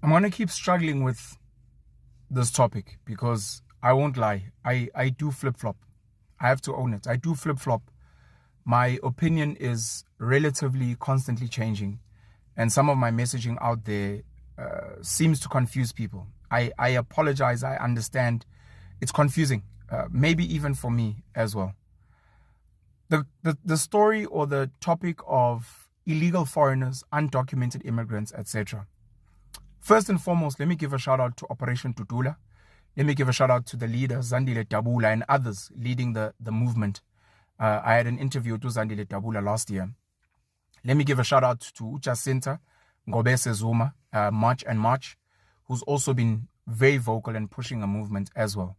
I'm going to keep struggling with this topic because I won't lie. I do flip-flop. I have to own it. I do flip-flop. My opinion is relatively constantly changing. And some of my messaging out there seems to confuse people. I apologize. I understand. It's confusing. Maybe even for me as well. The story or the topic of illegal foreigners, undocumented immigrants, etc. First and foremost, let me give a shout out to Operation Tutula. Let me give a shout out to the leader, Zandile Tabula, and others leading the movement. I had an interview with Zandile Tabula last year. Let me give a shout out to Uchasinta Ngobese Zuma, March, who's also been very vocal and pushing a movement as well.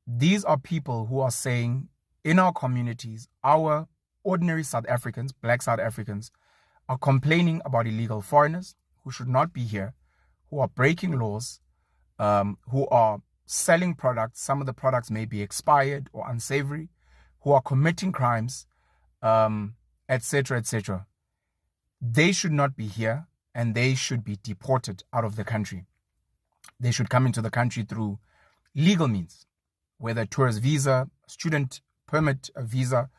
These are people who are saying in our communities, our ordinary South Africans, black South Africans, are complaining about illegal foreigners who should not be here, who are breaking laws, who are selling products. Some of the products may be expired or unsavory, who are committing crimes, etc., etc. They should not be here and they should be deported out of the country. They should come into the country through legal means, whether tourist visa, student permit visa,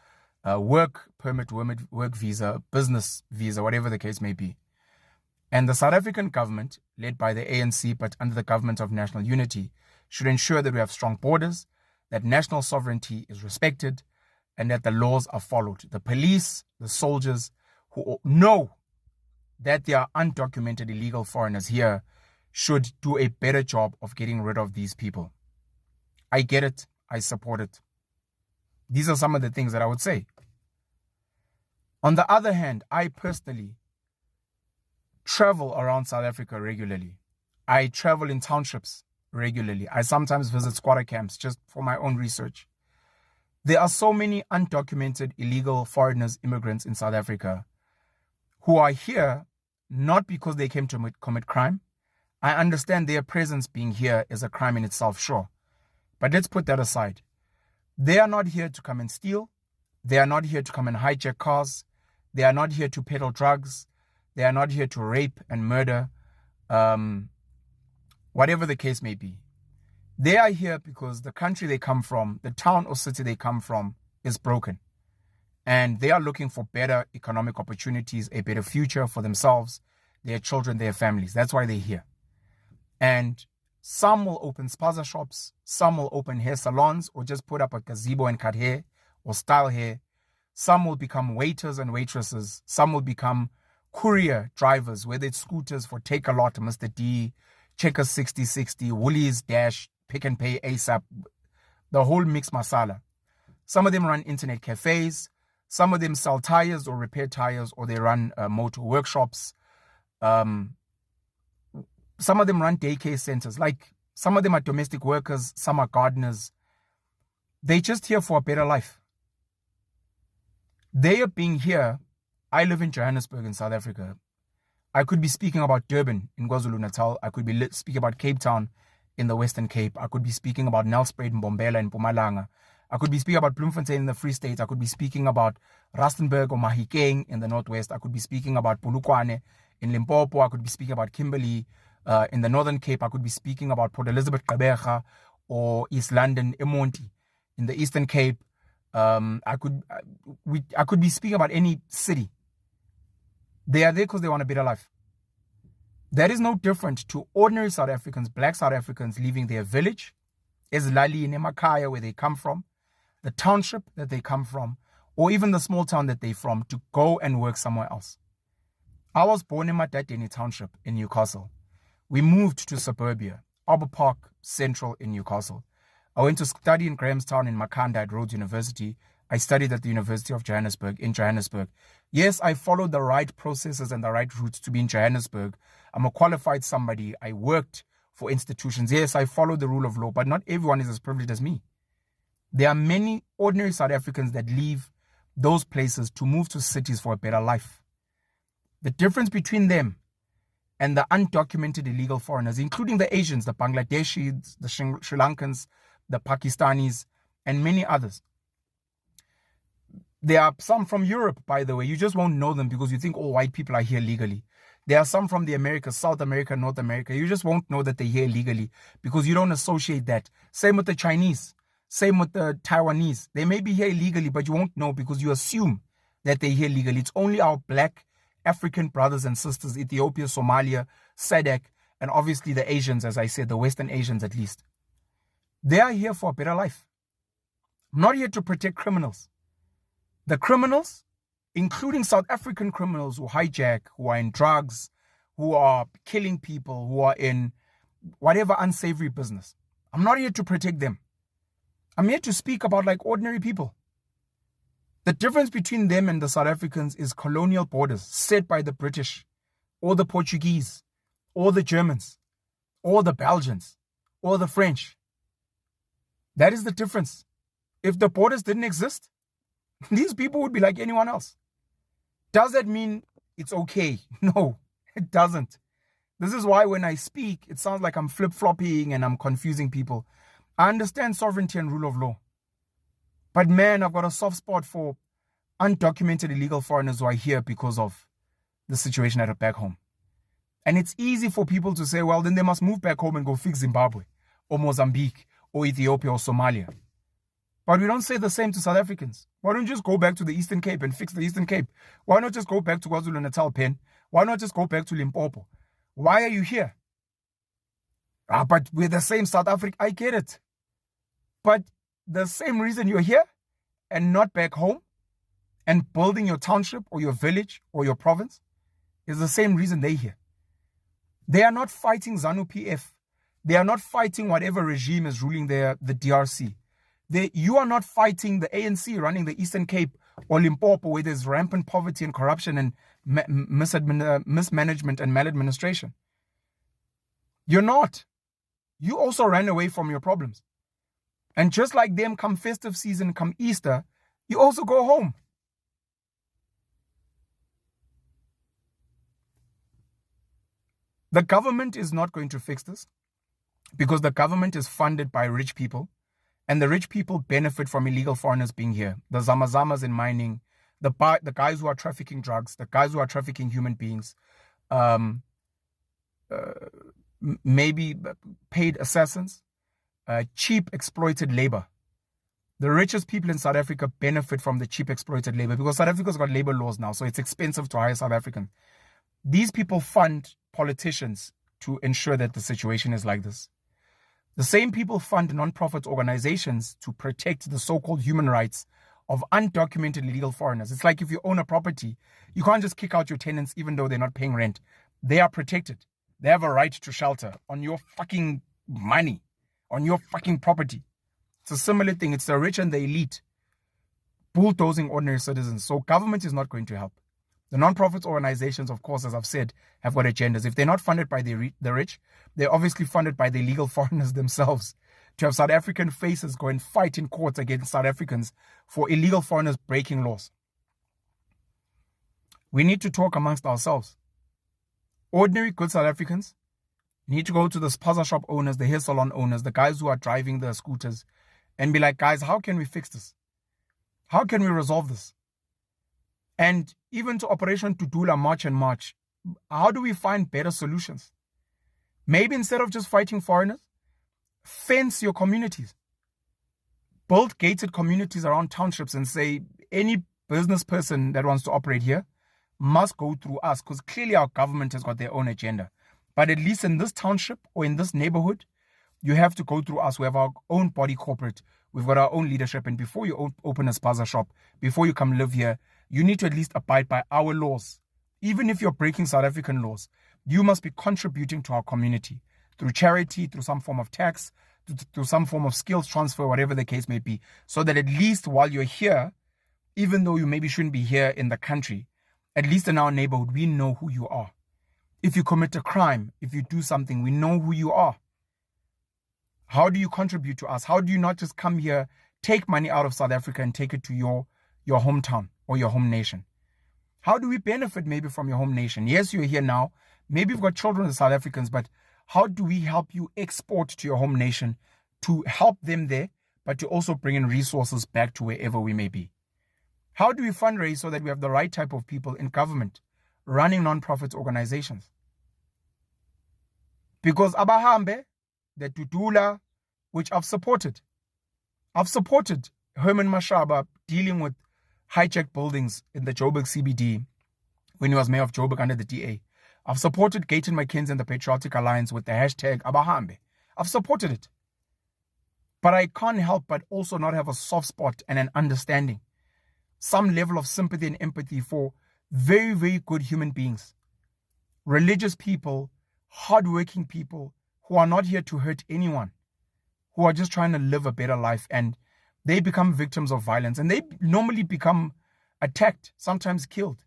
work permit, work visa, business visa, whatever the case may be. And the South African government, led by the ANC but under the government of national unity, should ensure that we have strong borders, that national sovereignty is respected, and that the laws are followed. The police, the soldiers who know that there are undocumented illegal foreigners here should do a better job of getting rid of these people. I get it. I support it. These are some of the things that I would say. On the other hand, I personally travel around South Africa regularly. I travel in townships regularly. I sometimes visit squatter camps just for my own research. There are so many undocumented illegal foreigners, immigrants in South Africa who are here not because they came to commit crime. I understand their presence being here is a crime in itself, sure. But let's put that aside. They are not here to come and steal. They are not here to come and hijack cars. They are not here to peddle drugs. They are not here to rape and murder, whatever the case may be. They are here because the country they come from, the town or city they come from, is broken. And they are looking for better economic opportunities, a better future for themselves, their children, their families. That's why they're here. And some will open spaza shops, some will open hair salons or just put up a gazebo and cut hair or style hair. Some will become waiters and waitresses. Some will become courier drivers, whether it's scooters for Take a Lot, Mr. D, Checkers 6060, Woolies, Dash, Pick and Pay, ASAP, the whole mix masala. Some of them run internet cafes. Some of them sell tires or repair tires, or they run motor workshops. Some of them run daycare centers. Like, some of them are domestic workers. Some are gardeners. They're just here for a better life. They are being here. I live in Johannesburg in South Africa. I could be speaking about Durban in KwaZulu-Natal. I could be speaking about Cape Town in the Western Cape. I could be speaking about Nelspruit in Mbombela in Mpumalanga. I could be speaking about Bloemfontein in the Free State. I could be speaking about Rustenburg or Mahikeng in the Northwest. I could be speaking about Polokwane in Limpopo. I could be speaking about Kimberley in the Northern Cape. I could be speaking about Port Elizabeth, Gqeberha, or East London, Emonti in the Eastern Cape. I could be speaking about any city. They are there because they want a better life. That is no different to ordinary South Africans, black South Africans leaving their village, Ezilalini, Nemakaya, where they come from, the township that they come from, or even the small town that they're from, to go and work somewhere else. I was born in Matateni Township in Newcastle. We moved to suburbia, Arbor Park Central in Newcastle. I went to study in Grahamstown in Makhanda at Rhodes University. I studied at the University of Johannesburg in Johannesburg. Yes, I followed the right processes and the right routes to be in Johannesburg. I'm a qualified somebody. I worked for institutions. Yes, I followed the rule of law, but not everyone is as privileged as me. There are many ordinary South Africans that leave those places to move to cities for a better life. The difference between them and the undocumented illegal foreigners, including the Asians, the Bangladeshis, the Sri Lankans, the Pakistanis, and many others. There are some from Europe, by the way. You just won't know them because you think all white people are here legally. There are some from the Americas, South America, North America. You just won't know that they're here illegally because you don't associate that. Same with the Chinese. Same with the Taiwanese. They may be here illegally, but you won't know because you assume that they're here legally. It's only our black African brothers and sisters, Ethiopia, Somalia, SADC, and obviously the Asians, as I said, the Western Asians at least. They are here for a better life. I'm not here to protect criminals. The criminals, including South African criminals who hijack, who are in drugs, who are killing people, who are in whatever unsavory business. I'm not here to protect them. I'm here to speak about like ordinary people. The difference between them and the South Africans is colonial borders set by the British, or the Portuguese, or the Germans, or the Belgians, or the French. That is the difference. If the borders didn't exist, these people would be like anyone else. Does that mean it's okay? No, it doesn't. This is why when I speak, it sounds like I'm flip-flopping and I'm confusing people. I understand sovereignty and rule of law. But man, I've got a soft spot for undocumented illegal foreigners who are here because of the situation at back home. And it's easy for people to say, well, then they must move back home and go fix Zimbabwe or Mozambique or Ethiopia or Somalia. But we don't say the same to South Africans. Why don't you just go back to the Eastern Cape and fix the Eastern Cape? Why not just go back to KwaZulu-Natal, Pen? Why not just go back to Limpopo? Why are you here? But we're the same South Africa. I get it. But the same reason you're here and not back home and building your township or your village or your province is the same reason they're here. They are not fighting ZANU-PF. They are not fighting whatever regime is ruling there, the DRC. You are not fighting the ANC running the Eastern Cape or Limpopo where there's rampant poverty and corruption and mismanagement and maladministration. You're not. You also ran away from your problems. And just like them, come festive season, come Easter, you also go home. The government is not going to fix this because the government is funded by rich people. And the rich people benefit from illegal foreigners being here. The Zamazamas in mining, the guys who are trafficking drugs, the guys who are trafficking human beings, maybe paid assassins, cheap exploited labor. The richest people in South Africa benefit from the cheap exploited labor because South Africa's got labor laws now, so it's expensive to hire South Africans. These people fund politicians to ensure that the situation is like this. The same people fund non-profit organizations to protect the so-called human rights of undocumented illegal foreigners. It's like if you own a property, you can't just kick out your tenants even though they're not paying rent. They are protected. They have a right to shelter on your fucking money, on your fucking property. It's a similar thing. It's the rich and the elite bulldozing ordinary citizens. So government is not going to help. The non-profit organizations, of course, as I've said, have got agendas. If they're not funded by the rich, they're obviously funded by the illegal foreigners themselves. To have South African faces go and fight in courts against South Africans for illegal foreigners breaking laws. We need to talk amongst ourselves. Ordinary good South Africans need to go to the spaza shop owners, the hair salon owners, the guys who are driving the scooters, and be like, guys, how can we fix this? How can we resolve this? And even to Operation Tudula, March and March, how do we find better solutions? Maybe instead of just fighting foreigners, fence your communities. Build gated communities around townships and say any business person that wants to operate here must go through us because clearly our government has got their own agenda. But at least in this township or in this neighborhood, you have to go through us. We have our own body corporate. We've got our own leadership. And before you open a spaza shop, before you come live here, you need to at least abide by our laws. Even if you're breaking South African laws, you must be contributing to our community through charity, through some form of tax, through some form of skills transfer, whatever the case may be, so that at least while you're here, even though you maybe shouldn't be here in the country, at least in our neighborhood, we know who you are. If you commit a crime, if you do something, we know who you are. How do you contribute to us? How do you not just come here, take money out of South Africa and take it to your hometown or your home nation? How do we benefit maybe from your home nation? Yes, you're here now. Maybe you've got children as South Africans, but how do we help you export to your home nation to help them there, but to also bring in resources back to wherever we may be? How do we fundraise so that we have the right type of people in government running non-profit organizations. Because Abahambe, the Tutula, which I've supported Herman Mashaba dealing with hijacked buildings in the Joburg CBD when he was mayor of Joburg under the DA. I've supported Gayton McKenzie and the Patriotic Alliance with the hashtag Abahambe. I've supported it. But I can't help but also not have a soft spot and an understanding, some level of sympathy and empathy for very, very good human beings, religious people, hardworking people who are not here to hurt anyone, who are just trying to live a better life, and they become victims of violence, and they normally become attacked, sometimes killed.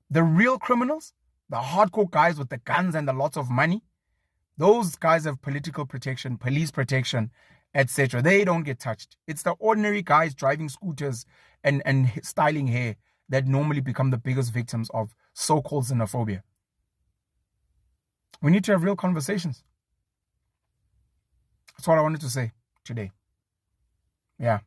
The real criminals, the hardcore guys with the guns and the lots of money, those guys have political protection, police protection, etc. They don't get touched. It's the ordinary guys driving scooters and styling hair that normally become the biggest victims of so-called xenophobia. We need to have real conversations. That's what I wanted to say today. Yeah.